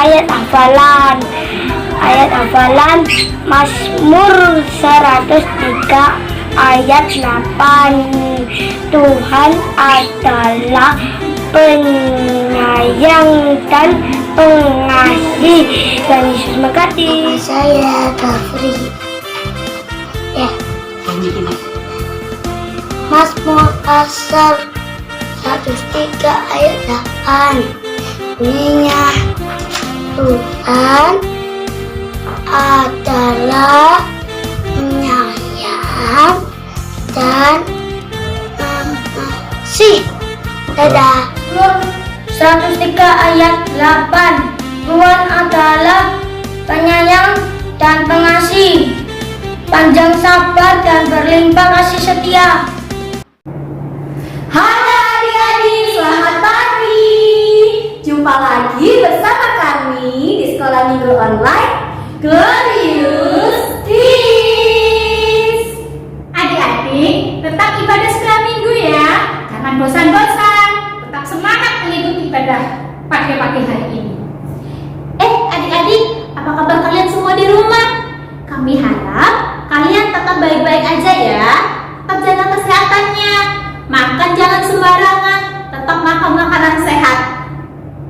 ayat hafalan. Ayat hafalan Mazmur 103 ayat 8. Tuhan adalah penyayang dan pengasih. Tuhan Yesus memberkati. Nama saya Gafri. Ya. Mazmur pasal 103 ayat 8. Bunyinya, Tuhan adalah penyayang dan pengasih. Dadah. 103 ayat 8. Tuhan adalah penyayang dan pengasih, panjang sabar dan berlimpah kasih setia. Halo adik-adik, selamat pagi. Jumpa lagi bersama kami di Sekolah Minggu Online Glorious Kids. Adik-adik, tetap ibadah sekolah minggu ya. Jangan bosan-bosan, tetap semangat mengikuti ibadah pada pagi hari ini. Adik-adik, apa kabar kalian semua di rumah? Kami harap kalian tetap baik-baik aja ya. Tetap jaga kesehatannya. Makan jangan sembarangan, tetap makan makanan sehat.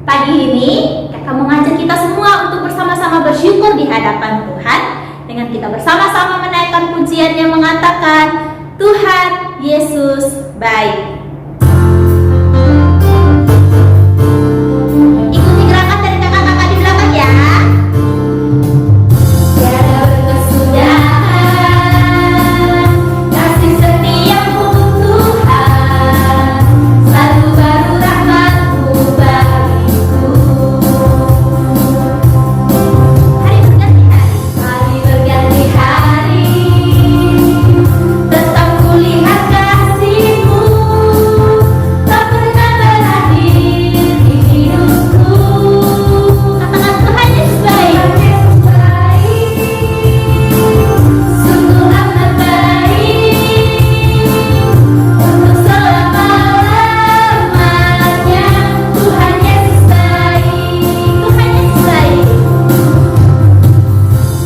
Pagi ini, kakak mau ngajak kita semua untuk bersama-sama bersyukur di hadapan Tuhan dengan kita bersama-sama menaikkan pujian yang mengatakan, Tuhan Yesus baik. Ikuti gerakan dari kakak-kakak di belakang ya. Tiada berkesudahan kasih setiamu Tuhan, selalu baru rahmat-Mu bagiku. Hari berganti hari, tetap kulihat kasih-Mu, tak pernah berakhir di hidupku. Katakan Tuhan Yesus baik. Sungguh amat baik, untuk selama-lamanya. Tuhan Yesus baik, Tuhan Yesus baik.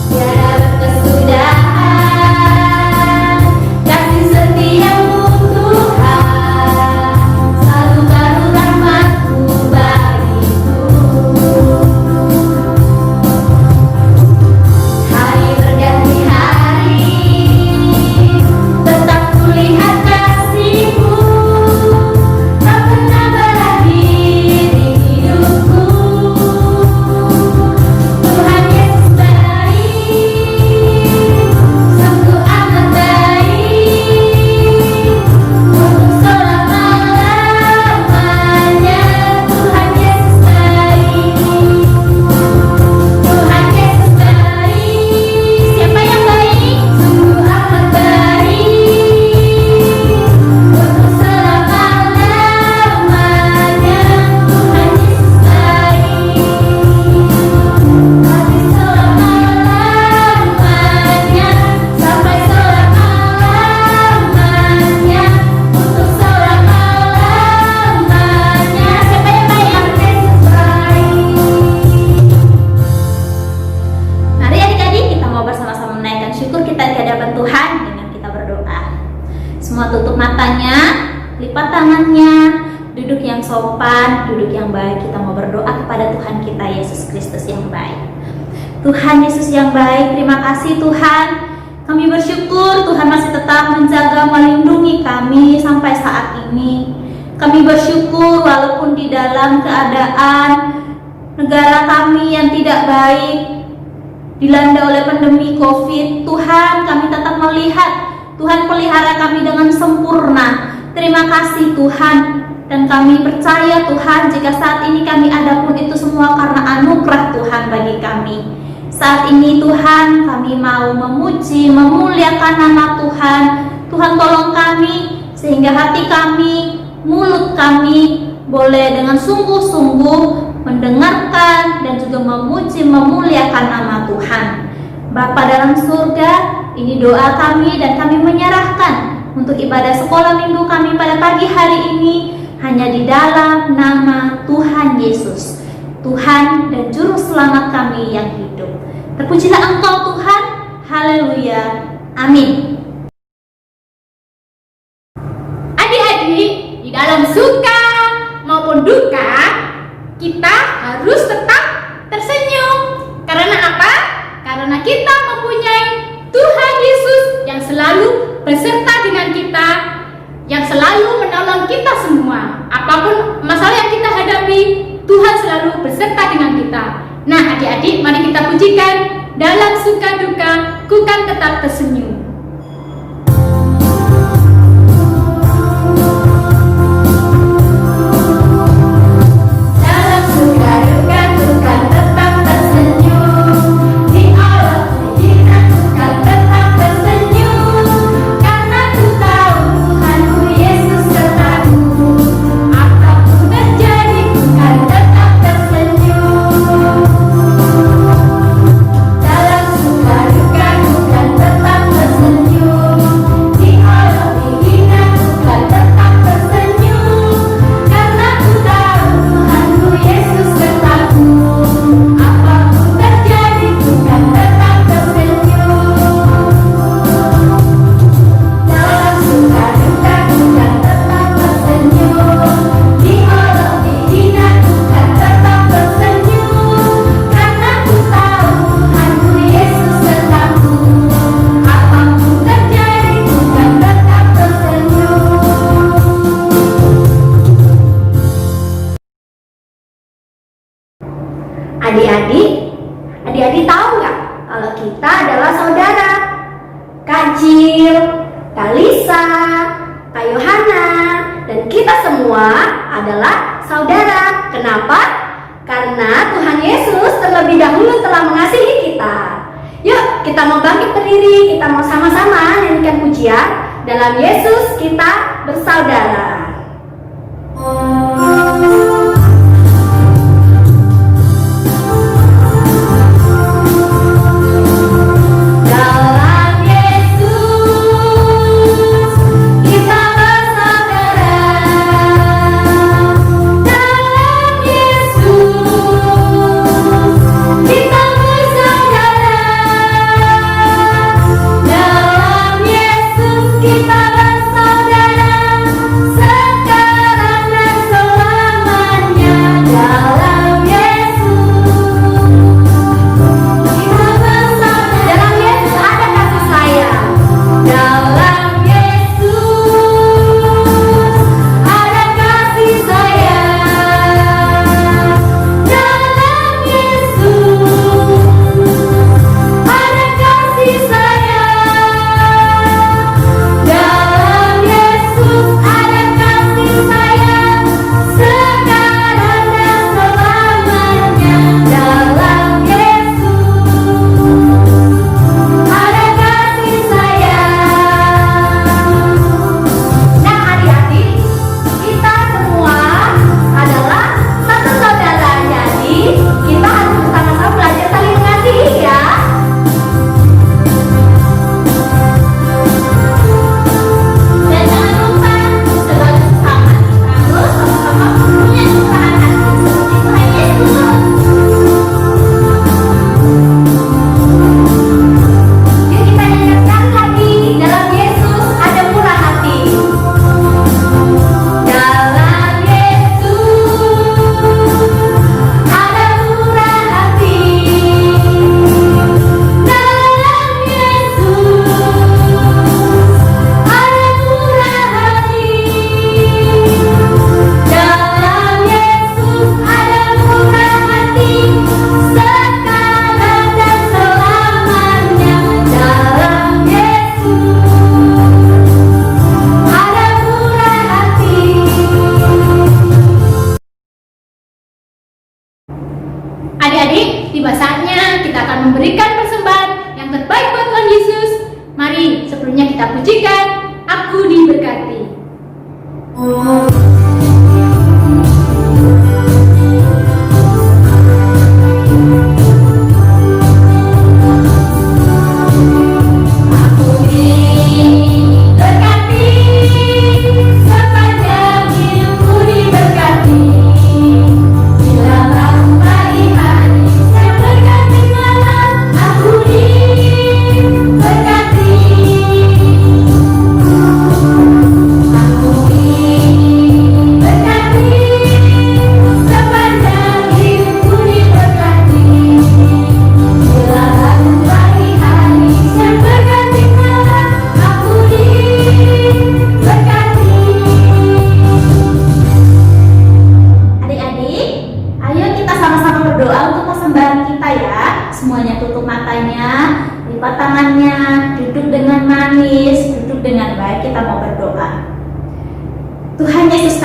Tiada berkesudahan kasih setiamu Tuhan, selalu baru rahmat-Mu bagiku. Hari berganti hari, tetap kulihat kasih-Mu, tak pernah berakhir di hidupku. Tuhan Yesus baik, sungguh amat baik, untuk selama-lamanya. Tuhan Yesus baik, Tuhan Yesus baik. Siapa yang baik? Sungguh amat baik, untuk selama-lamanya. Tuhan Yesus baik, kasih selama-lamanya, sampai selama-lamanya, untuk selama-lamanya. Siapa yang baik? Yesus baik. Mari adik-adik, kita mau bersama-sama menaikkan syukur kita di hadapan Tuhan dengan kita berdoa. Semua tutup matanya, lipat tangannya, duduk yang sopan, duduk yang baik. Kita mau berdoa kepada Tuhan kita Yesus Kristus yang baik. Tuhan Yesus yang baik, terima kasih Tuhan. Kami bersyukur Tuhan masih tetap menjaga, melindungi kami sampai saat ini. Kami bersyukur walaupun di dalam keadaan negara kami yang tidak baik, dilanda oleh pandemi COVID, Tuhan kami tetap melihat Tuhan pelihara kami dengan sempurna. Terima kasih Tuhan. Dan kami percaya Tuhan, jika saat ini kami ada pun itu semua karena anugerah Tuhan bagi kami. Saat ini Tuhan, kami mau memuji, memuliakan nama Tuhan. Tuhan tolong kami, sehingga hati kami, mulut kami boleh dengan sungguh-sungguh mendengarkan dan juga memuji, memuliakan nama Tuhan. Bapa dalam surga, ini doa kami dan kami menyerahkan untuk ibadah sekolah minggu kami pada pagi hari ini hanya di dalam nama Tuhan Yesus. Tuhan dan Juru Selamat kami yang hidup. Terpujilah Engkau Tuhan, haleluya, amin. Adik-adik, di dalam suka maupun duka, kita harus tetap tersenyum. Karena apa? Karena kita mempunyai Tuhan Yesus yang selalu beserta dengan kita, yang selalu menolong kita semua. Apapun masalah yang kita hadapi, Tuhan selalu beserta dengan kita. Nah, adik-adik, mari kita pujikan, dalam suka duka, ku kan tetap tersenyum. Adik-adik tahu nggak kalau kita adalah saudara? Kak Jill, Kak Lisa, Kak Yohana, dan kita semua adalah saudara. Kenapa? Karena Tuhan Yesus terlebih dahulu telah mengasihi kita. Yuk, kita mau bangkit berdiri, kita mau sama-sama nyanyikan pujian, dalam Yesus kita bersaudara. Kita bersaudara sekarang dan selalu.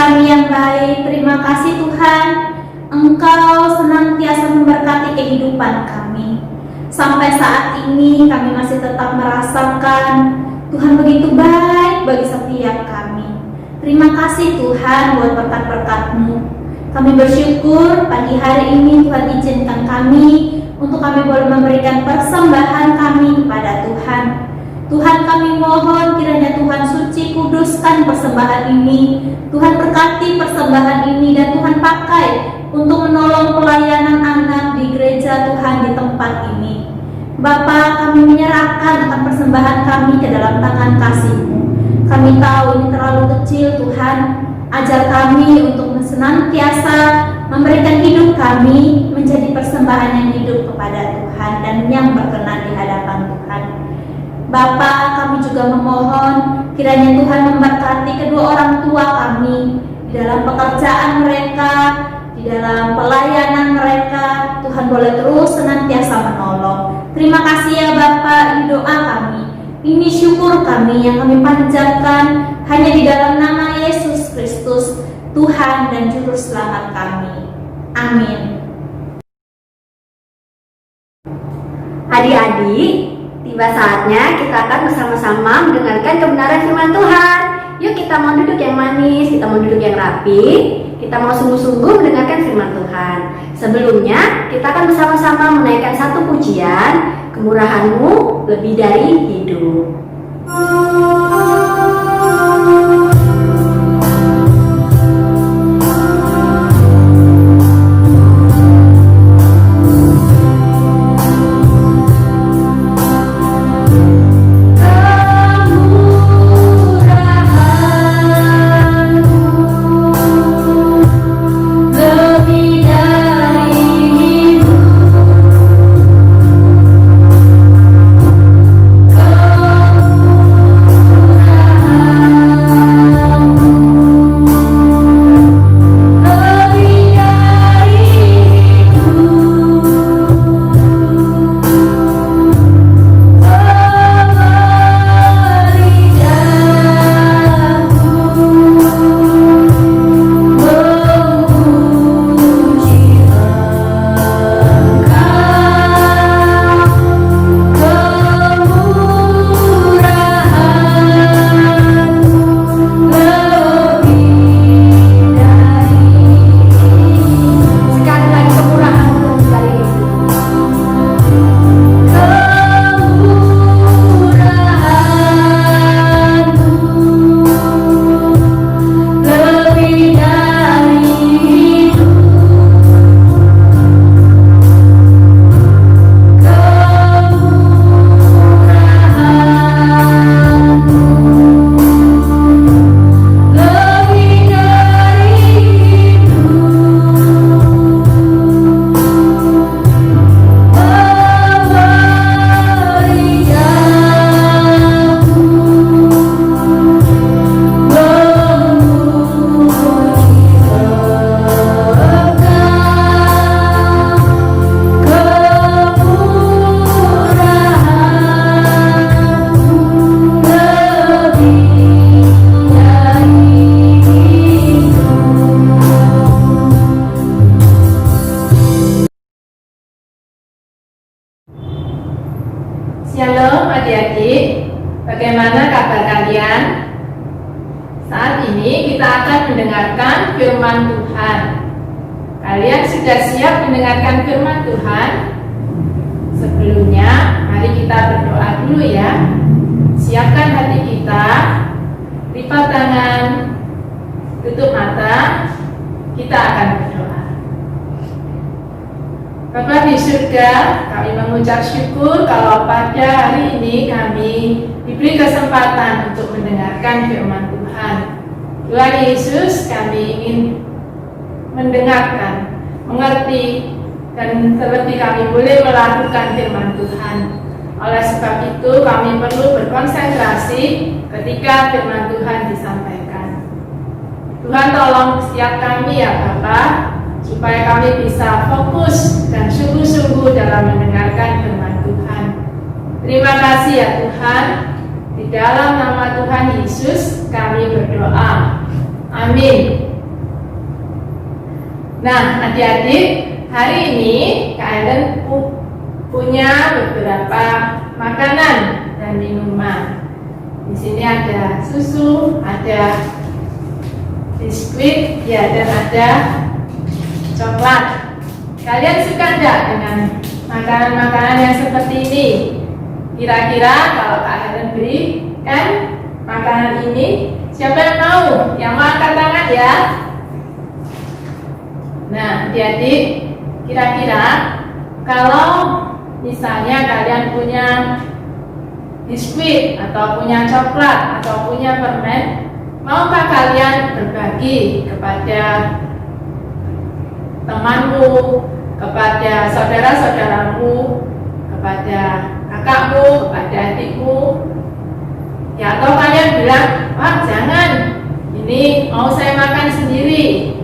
kami yang baik, terima kasih Tuhan, Engkau senantiasa memberkati kehidupan kami. Sampai saat ini kami masih tetap merasakan Tuhan begitu baik bagi setiap kami. Terima kasih Tuhan buat berkat-berkat-Mu. Kami bersyukur pagi hari ini Tuhan izinkan kami untuk kami boleh memberikan persembahan kami kepada Tuhan. Tuhan, kami mohon kiranya Tuhan suci kuduskan persembahan ini. Tuhan berkati persembahan ini dan Tuhan pakai untuk menolong pelayanan anak di gereja Tuhan di tempat ini. Bapa, kami menyerahkan akan persembahan kami ke dalam tangan kasih-Mu. Kami tahu ini terlalu kecil Tuhan. Ajar kami untuk senantiasa memberikan hidup kami menjadi persembahan yang hidup kepada Tuhan dan yang berkenan di hadapan Tuhan. Bapa, kami juga memohon kiranya Tuhan memberkati kedua orang tua kami di dalam pekerjaan mereka, di dalam pelayanan mereka. Tuhan boleh terus senantiasa menolong. Terima kasih ya Bapa, ini doa kami, ini syukur kami yang kami panjatkan hanya di dalam nama Yesus Kristus, Tuhan dan Juru Selamat kami. Amin. Adik-adik, tiba saatnya kita akan bersama-sama mendengarkan kebenaran firman Tuhan. Yuk kita mau duduk yang manis, kita mau duduk yang rapi, kita mau sungguh-sungguh mendengarkan firman Tuhan. Sebelumnya, kita akan bersama-sama menaikkan satu pujian, Kemurahan-Mu lebih dari hidup. Shalom adik-adik, bagaimana kabar kalian? Saat ini kita akan mendengarkan firman Tuhan. Kalian sudah siap mendengarkan firman Tuhan? Sebelumnya, mari kita berdoa dulu ya. Siapkan hati kita, lipat tangan, tutup mata, kita akan berdoa. Bapa di surga, kami mengucap syukur kalau pada hari ini kami diberi kesempatan untuk mendengarkan firman Tuhan. Tuhan Yesus, kami ingin mendengarkan, mengerti, dan terlebih kami boleh melakukan firman Tuhan. Oleh sebab itu kami perlu berkonsentrasi ketika firman Tuhan disampaikan. Tuhan tolong setiap kami ya Bapak, supaya kami bisa fokus dan sungguh-sungguh dalam mendengarkan firman Tuhan. Terima kasih ya Tuhan. Di dalam nama Tuhan Yesus kami berdoa. Amin. Nah, adik-adik, hari ini Kak Ellen punya beberapa makanan dan minuman. Di sini ada susu, ada biskuit, ya, dan ada coklat. Kalian suka enggak dengan makanan-makanan yang seperti ini? Kira-kira kalau Kak Ellen berikan makanan ini, siapa yang mau? Yang mau angkat tangan ya. Nah, adik-adik, kira-kira kalau misalnya kalian punya biskuit atau punya coklat atau punya permen, maukah kalian berbagi kepada temanmu, kepada saudara-saudaramu, kepada kakakmu, kepada adikmu? Ya, atau kalian bilang, wah jangan, ini mau saya makan sendiri.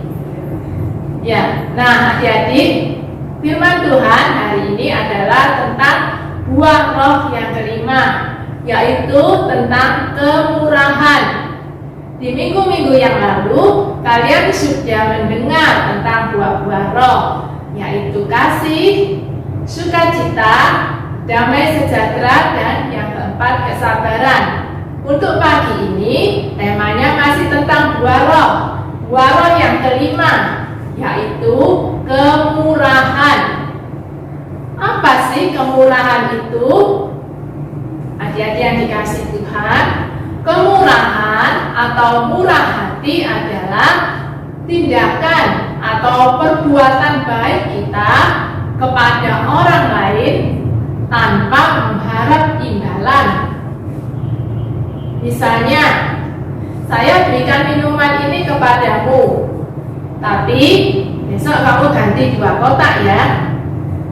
Ya, nah adik-adik, firman Tuhan hari ini adalah tentang buah roh yang kelima, yaitu tentang kemurahan. Di minggu-minggu yang lalu, kalian sudah mendengar tentang buah-buah roh, yaitu kasih, sukacita, damai sejahtera, dan yang keempat kesabaran. Untuk pagi ini, temanya masih tentang buah roh. Buah roh yang kelima, yaitu kemurahan. Apa sih kemurahan itu? Adik-adik yang dikasih Tuhan, kemurahan atau murah hati adalah tindakan atau perbuatan baik kita kepada orang lain tanpa mengharap imbalan. Misalnya, saya berikan minuman ini kepadamu, tapi besok kamu ganti 2 kotak ya.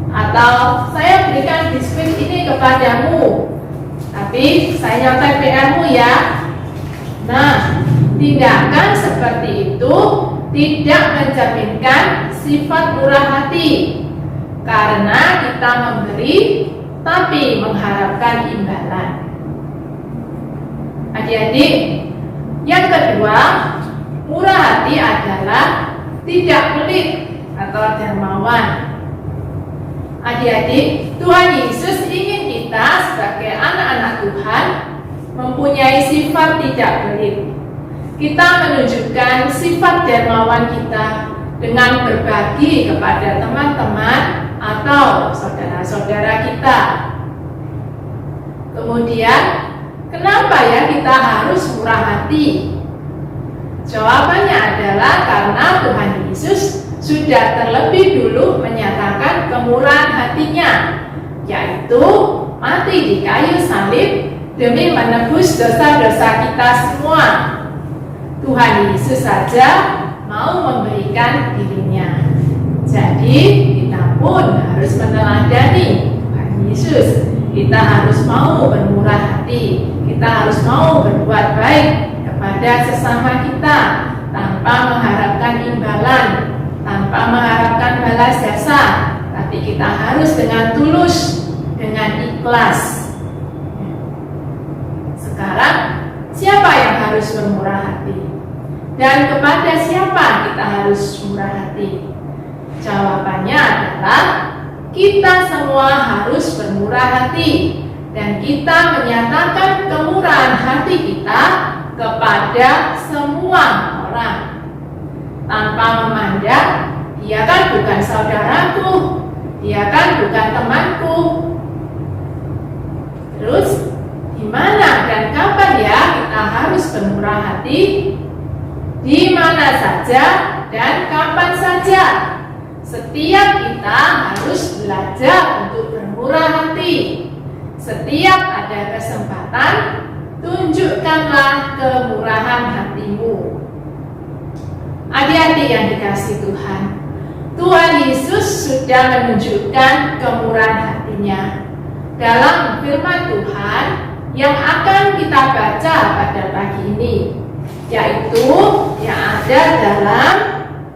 Atau saya berikan biskuit ini kepadamu, tapi saya nyontek PR-mu ya. Nah, tindakan seperti itu tidak mencerminkan sifat murah hati, karena kita memberi tapi mengharapkan imbalan. Adik-adik, yang kedua, murah hati adalah tidak pelit atau dermawan. Adik-adik, Tuhan Yesus ingin kita sebagai anak-anak Tuhan mempunyai sifat tidak pelit. Kita menunjukkan sifat dermawan kita dengan berbagi kepada teman-teman atau saudara-saudara kita. Kemudian, kenapa ya kita harus murah hati? Jawabannya adalah karena Tuhan Yesus sudah terlebih dulu menyatakan kemurahan hatinya, yaitu mati di kayu salib demi menebus dosa-dosa kita semua. Tuhan Yesus saja mau memberikan dirinya. Jadi kita pun harus meneladani Tuhan Yesus. Kita harus mau bermurah hati. Kita harus mau berbuat baik kepada sesama kita tanpa mengharapkan imbalan, tanpa mengharapkan balas jasa, tapi kita harus dengan tulus, dengan ikhlas. Sekarang, siapa yang harus bermurah hati? Dan kepada siapa kita harus murah hati? Jawabannya adalah kita semua harus bermurah hati, dan kita menyatakan kemurahan hati kita kepada semua orang tanpa memandang dia kan bukan saudaraku, dia kan bukan temanku. Terus gimana dan kapan ya kita harus bermurah hati? Di mana saja dan kapan saja. Setiap kita harus belajar untuk bermurah hati. Setiap ada kesempatan, tunjukkanlah kemurahan hatimu. Adik-adik yang dikasih Tuhan, Tuhan Yesus sudah menunjukkan kemurahan hatinya dalam firman Tuhan yang akan kita baca pada pagi ini, yaitu yang ada dalam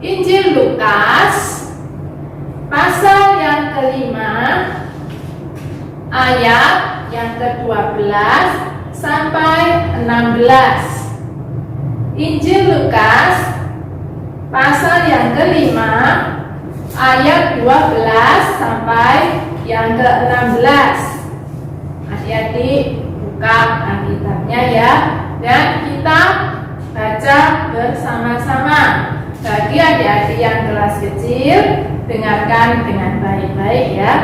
Injil Lukas pasal yang ke-5 ayat yang ke-12 sampai 16. Injil Lukas pasal yang kelima, ayat 12 sampai yang ke-16. Adik-adik buka Alkitabnya ya, dan kita baca bersama-sama. Bagi adik-adik yang kelas kecil, dengarkan dengan baik-baik ya.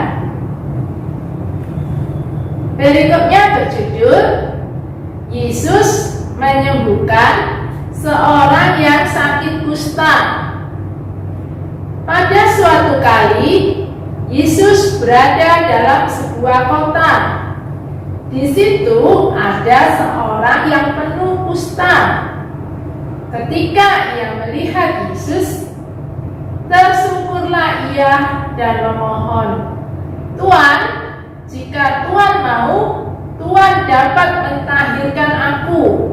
Perikopnya berjudul Yesus menyembuhkan seorang yang sakit kusta. Pada suatu kali, Yesus berada dalam sebuah kota. Di situ ada seorang yang penuh kusta. Ketika ia melihat Yesus, tersungkurlah ia dan memohon, "Tuan, jika Tuan mau, Tuan dapat mentahirkan aku."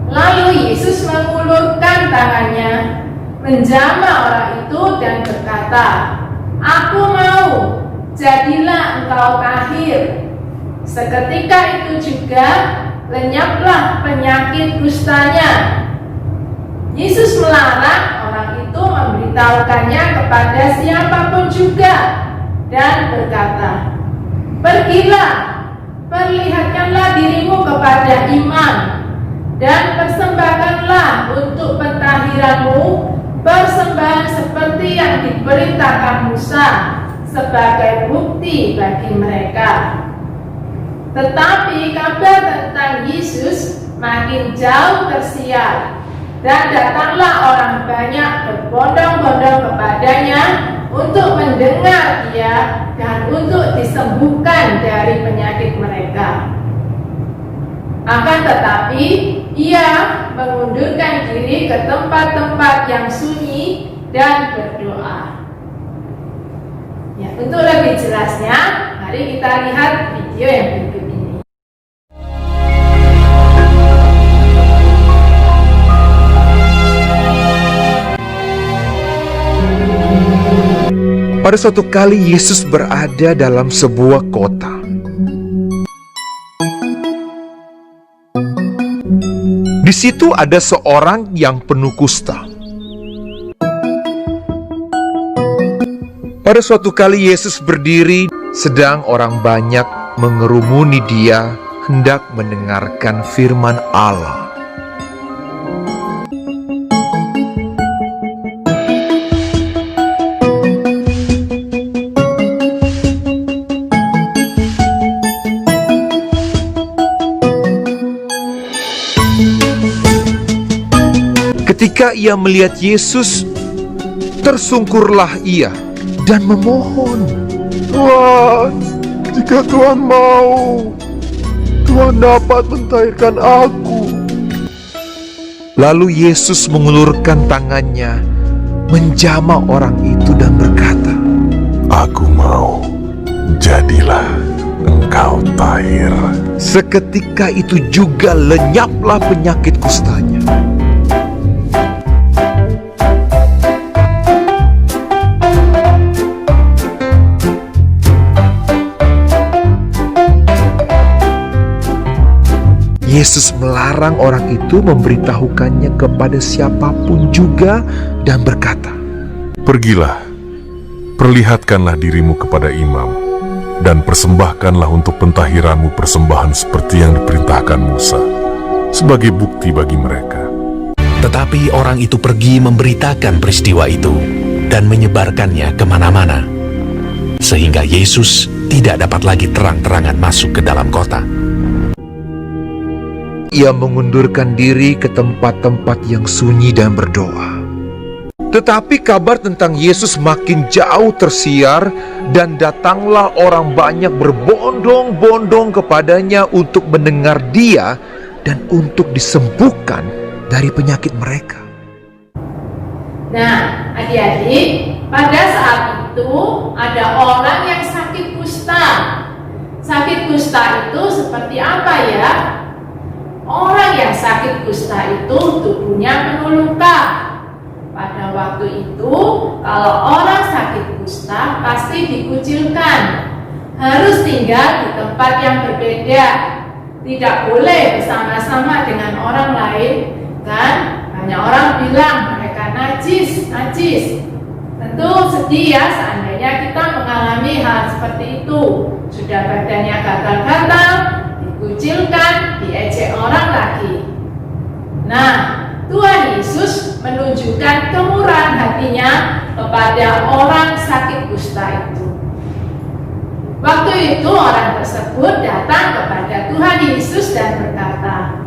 Lalu Yesus mengulurkan tangannya, menjamah orang itu dan berkata, "Aku mau, jadilah engkau tahir." Seketika itu juga lenyaplah penyakit kustanya. Yesus melarang orang itu memberitahukannya kepada siapapun juga dan berkata, "Pergilah, perlihatkanlah dirimu kepada imam dan persembahkanlah untuk pentahiranmu persembahan seperti yang diperintahkan Musa sebagai bukti bagi mereka." Tetapi kabar tentang Yesus makin jauh tersiar, dan datanglah orang banyak berbondong-bondong kepadanya untuk mendengar dia dan untuk disembuhkan dari penyakit mereka. Akan tetapi ia mengundurkan diri ke tempat-tempat yang sunyi dan berdoa. Ya, untuk lebih jelasnya, mari kita lihat video yang berikut ini. Pada suatu kali Yesus berada dalam sebuah kota. Di situ ada seorang yang penuh kusta. Pada suatu kali Yesus berdiri, sedang orang banyak mengerumuni dia hendak mendengarkan firman Allah. Ketika ia melihat Yesus, tersungkurlah ia dan memohon, "Tuan, jika Tuan mau, Tuan dapat mentahirkan aku." Lalu Yesus mengulurkan tangannya, menjamah orang itu dan berkata, "Aku mau, jadilah engkau tahir." Seketika itu juga lenyaplah penyakit kustanya. Yesus melarang orang itu memberitahukannya kepada siapapun juga dan berkata, "Pergilah, perlihatkanlah dirimu kepada imam, dan persembahkanlah untuk pentahiranmu persembahan seperti yang diperintahkan Musa, sebagai bukti bagi mereka." Tetapi orang itu pergi memberitakan peristiwa itu dan menyebarkannya kemana-mana, sehingga Yesus tidak dapat lagi terang-terangan masuk ke dalam kota. Ia mengundurkan diri ke tempat-tempat yang sunyi dan berdoa. Tetapi kabar tentang Yesus makin jauh tersiar, dan datanglah orang banyak berbondong-bondong kepadanya untuk mendengar dia dan untuk disembuhkan dari penyakit mereka. Nah, adik-adik, pada saat itu ada orang yang sakit kusta. Sakit kusta itu seperti apa ya? Orang yang sakit kusta itu tubuhnya penuh luka. Pada waktu itu, kalau orang sakit kusta pasti dikucilkan, harus tinggal di tempat yang berbeda, tidak boleh bersama-sama dengan orang lain. Kan banyak orang bilang mereka najis. Tentu sedih ya seandainya kita mengalami hal seperti itu. Sudah badannya gatal-gatal, dikucilkan, diejek orang lagi. Nah, Tuhan Yesus menunjukkan kemurahan hatinya kepada orang sakit kusta itu. Waktu itu orang tersebut datang kepada Tuhan Yesus dan berkata,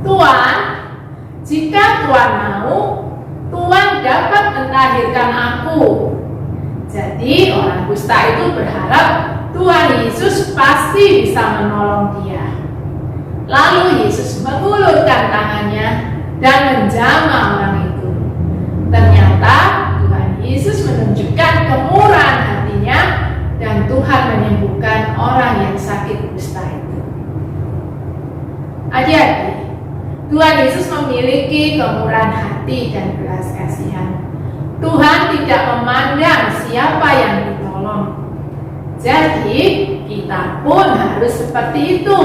"Tuhan, jika Tuhan mau, Tuhan dapat mentahirkan aku." Jadi orang kusta itu berharap Tuhan Yesus pasti bisa menolong dia. Lalu Yesus mengulurkan tangannya dan menjamah orang itu. Ternyata Tuhan Yesus menunjukkan kemurahan hatinya dan Tuhan menyembuhkan orang yang sakit kusta itu. Adik-adik, Tuhan Yesus memiliki kemurahan hati dan belas kasihan. Tuhan tidak memandang siapa yang ditolong. Jadi, kita pun harus seperti itu,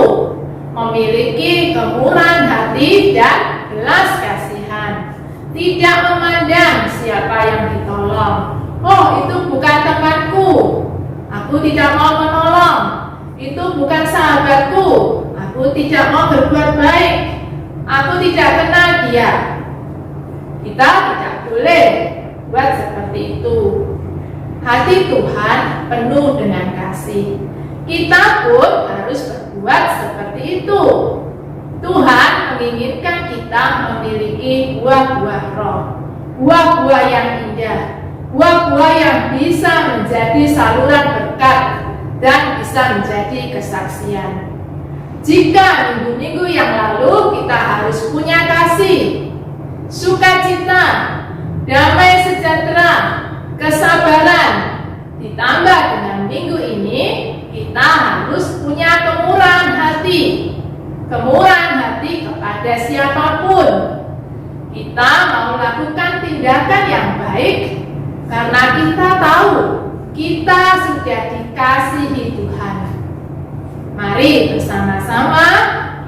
memiliki kemurahan hati dan belas kasihan. Tidak memandang siapa yang ditolong. Oh, itu bukan temanku, aku tidak mau menolong. Itu bukan sahabatku, aku tidak mau berbuat baik. Aku tidak kenal dia. Kita tidak boleh buat seperti itu. Hati Tuhan penuh dengan kasih. Kita pun harus berbuat seperti itu. Tuhan menginginkan kita memiliki buah-buah roh, buah-buah yang indah, buah-buah yang bisa menjadi saluran berkat dan bisa menjadi kesaksian. Jika minggu-minggu yang lalu kita harus punya kasih, sukacita, damai sejahtera, kesabaran, ditambah dengan minggu ini kita harus punya kemurahan hati. Kemurahan hati kepada siapapun. Kita mau melakukan tindakan yang baik karena kita tahu kita sudah dikasihi Tuhan. Mari bersama-sama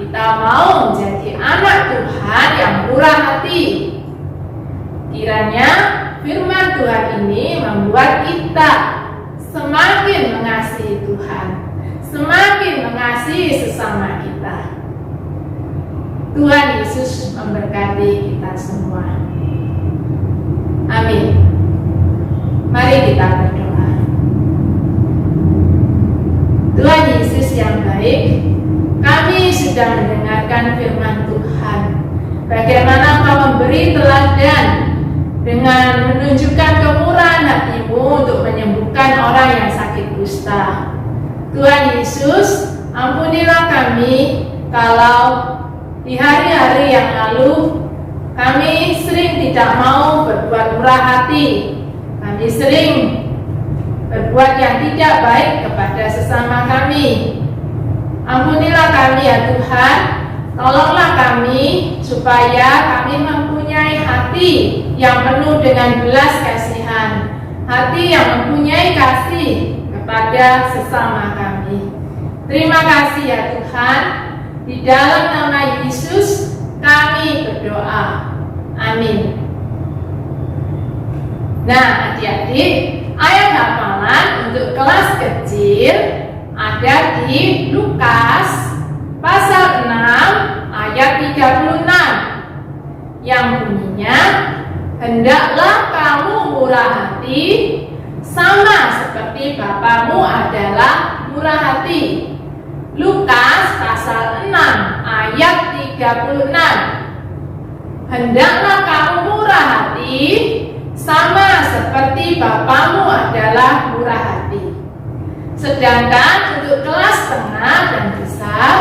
kita mau menjadi anak Tuhan yang murah hati. Kiranya firman Tuhan ini membuat kita semakin mengasihi Tuhan, semakin mengasihi sesama kita. Tuhan Yesus memberkati kita semua. Amin. Mari kita berdoa. Tuhan Yesus yang baik, kami sudah mendengarkan firman Tuhan. Bagaimana Kau memberi teladan dengan menunjukkan kemurahan hati-Mu untuk menyembuhkan orang yang sakit kusta. Tuhan Yesus, ampunilah kami kalau di hari-hari yang lalu kami sering tidak mau berbuat murah hati. Kami sering berbuat yang tidak baik kepada sesama kami. Ampunilah kami ya Tuhan. Tolonglah kami supaya kami mempunyai hati yang penuh dengan belas kasihan, hati yang mempunyai kasih kepada sesama kami. Terima kasih ya Tuhan. Di dalam nama Yesus kami berdoa. Amin. Nah, adik-adik, ayat hafalan untuk kelas kecil ada di Lukas pasal 6 ayat 36 yang bunyinya, "Hendaklah kamu murah hati sama seperti Bapamu adalah murah hati." Lukas pasal 6 ayat 36. Hendaklah kamu murah hati sama seperti Bapamu adalah murah hati. Sedangkan untuk kelas tengah dan besar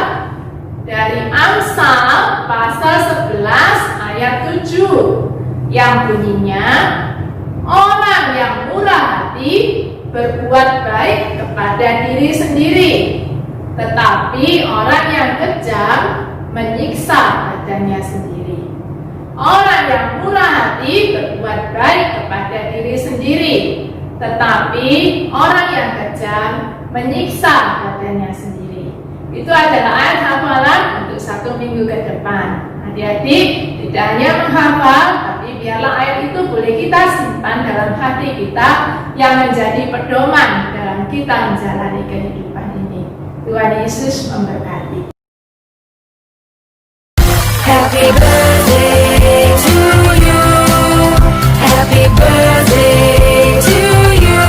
dari Amsal pasal 11 ayat 7 yang bunyinya, orang yang murah hati berbuat baik kepada diri sendiri, tetapi orang yang kejam menyiksa badannya sendiri. Orang yang murah hati berbuat baik kepada diri sendiri, tetapi orang yang kejam menyiksa badannya sendiri. Itu adalah ayat hafalan untuk 1 minggu ke depan. Adik-adik tidak hanya menghafal, tapi biarlah ayat itu boleh kita simpan dalam hati kita yang menjadi pedoman dalam kita menjalani kehidupan ini. Tuhan Yesus memberkati. Happy birthday to you. Happy birthday to you.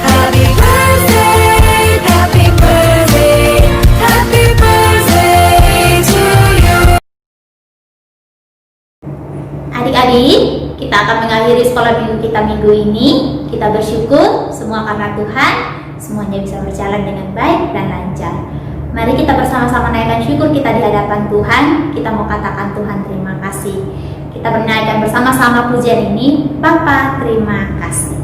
Happy birthday, happy birthday, happy birthday to you. Adik-adik, kita akan mengakhiri sekolah minggu kita minggu ini. Kita bersyukur semua karena Tuhan, semuanya bisa berjalan dengan baik dan lancar. Mari kita bersama-sama naikkan syukur kita di hadapan Tuhan. Kita mau katakan Tuhan terima kasih. Kita bernaikkan bersama-sama pujian ini. Bapa, terima kasih.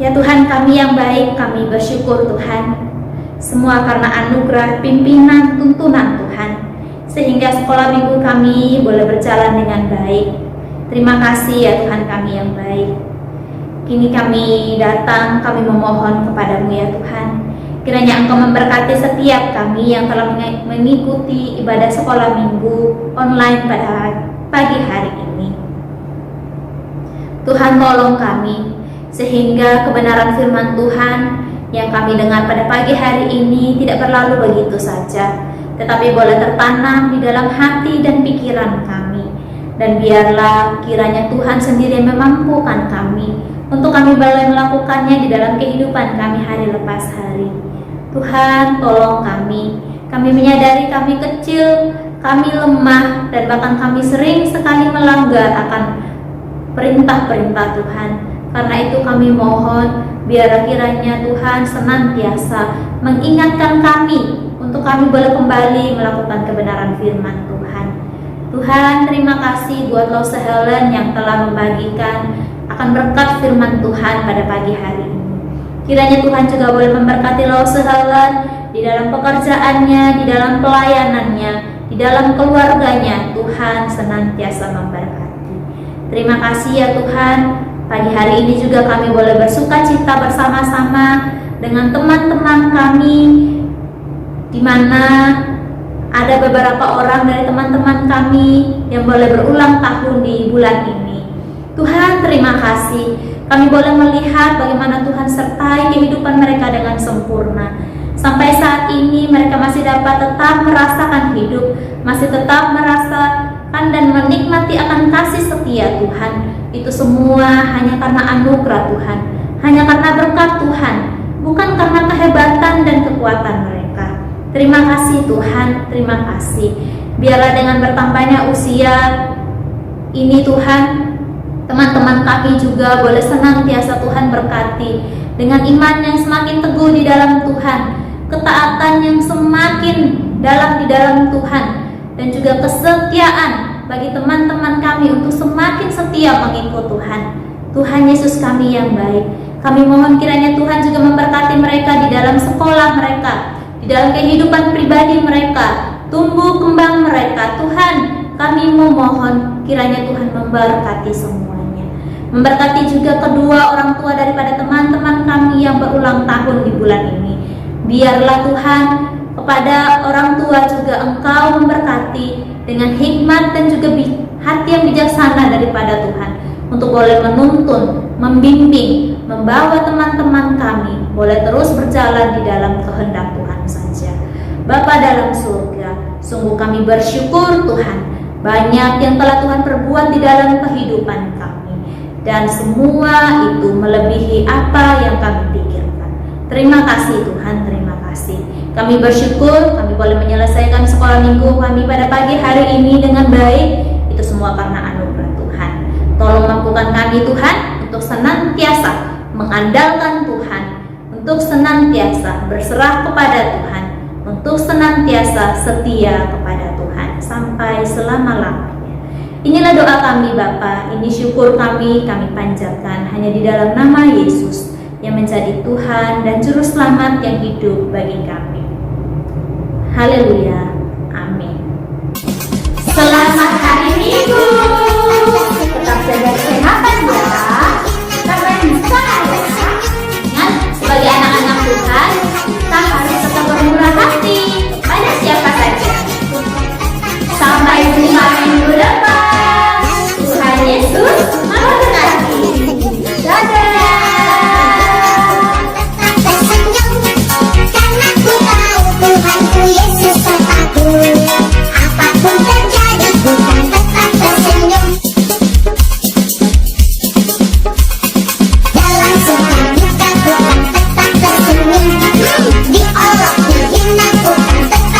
Ya Tuhan kami yang baik, kami bersyukur Tuhan, semua karena anugerah pimpinan tuntunan Tuhan, sehingga sekolah minggu kami boleh berjalan dengan baik. Terima kasih ya Tuhan kami yang baik. Kini kami datang, kami memohon kepadamu ya Tuhan, kiranya Engkau memberkati setiap kami yang telah mengikuti ibadah sekolah minggu online pada pagi hari ini. Tuhan tolong kami, sehingga kebenaran firman Tuhan yang kami dengar pada pagi hari ini tidak berlalu begitu saja, tetapi boleh tertanam di dalam hati dan pikiran kami. Dan biarlah kiranya Tuhan sendiri yang memampukan kami untuk kami boleh melakukannya di dalam kehidupan kami hari lepas hari. Tuhan tolong kami menyadari kami kecil, kami lemah, dan bahkan kami sering sekali melanggar akan perintah-perintah Tuhan. Karena itu kami mohon, biar kiranya Tuhan senantiasa mengingatkan kami untuk kami boleh kembali melakukan kebenaran firman Tuhan. Tuhan, terima kasih buat Lause Helen yang telah membagikan akan berkat firman Tuhan pada pagi hari ini. Kiranya Tuhan juga boleh memberkati Lause Helen di dalam pekerjaannya, di dalam pelayanannya, di dalam keluarganya. Tuhan senantiasa memberkati. Terima kasih ya Tuhan. Pagi hari ini juga kami boleh bersuka cita bersama-sama dengan teman-teman kami, di mana ada beberapa orang dari teman-teman kami yang boleh berulang tahun di bulan ini. Tuhan terima kasih, kami boleh melihat bagaimana Tuhan sertai kehidupan mereka dengan sempurna. Sampai saat ini mereka masih dapat tetap merasakan hidup, masih tetap merasakan dan menikmati akan kasih setia Tuhan. Itu semua hanya karena anugerah Tuhan, hanya karena berkat Tuhan, bukan karena kehebatan dan kekuatan mereka. Terima kasih Tuhan, terima kasih. Biarlah dengan bertambahnya usia ini Tuhan, teman-teman kami juga boleh senantiasa Tuhan berkati dengan iman yang semakin teguh di dalam Tuhan, ketaatan yang semakin dalam di dalam Tuhan, dan juga kesetiaan bagi teman-teman kami untuk semakin setia mengikut Tuhan. Tuhan Yesus kami yang baik, kami mohon kiranya Tuhan juga memberkati mereka di dalam sekolah mereka, di dalam kehidupan pribadi mereka, tumbuh kembang mereka. Tuhan, kami memohon kiranya Tuhan memberkati semuanya. Memberkati juga kedua orang tua daripada teman-teman kami yang berulang tahun di bulan ini. Biarlah Tuhan, kepada orang tua juga Engkau memberkati dengan hikmat dan juga hati yang bijaksana daripada Tuhan, untuk boleh menuntun, membimbing, membawa teman-teman kami boleh terus berjalan di dalam kehendak Tuhan saja. Bapa dalam surga, sungguh kami bersyukur Tuhan, banyak yang telah Tuhan perbuat di dalam kehidupan kami, dan semua itu melebihi apa yang kami pikirkan. Terima kasih Tuhan, terima kasih. Kami bersyukur kami boleh menyelesaikan sekolah minggu kami pada pagi hari ini dengan baik. Itu semua semua karena anugerah Tuhan. Tolong mampukan kami Tuhan untuk senantiasa mengandalkan Tuhan, untuk senantiasa berserah kepada Tuhan, untuk senantiasa setia kepada Tuhan sampai selama-lamanya. Inilah doa kami Bapa, ini syukur kami panjatkan hanya di dalam nama Yesus yang menjadi Tuhan dan Juru Selamat yang hidup bagi kami. Haleluya.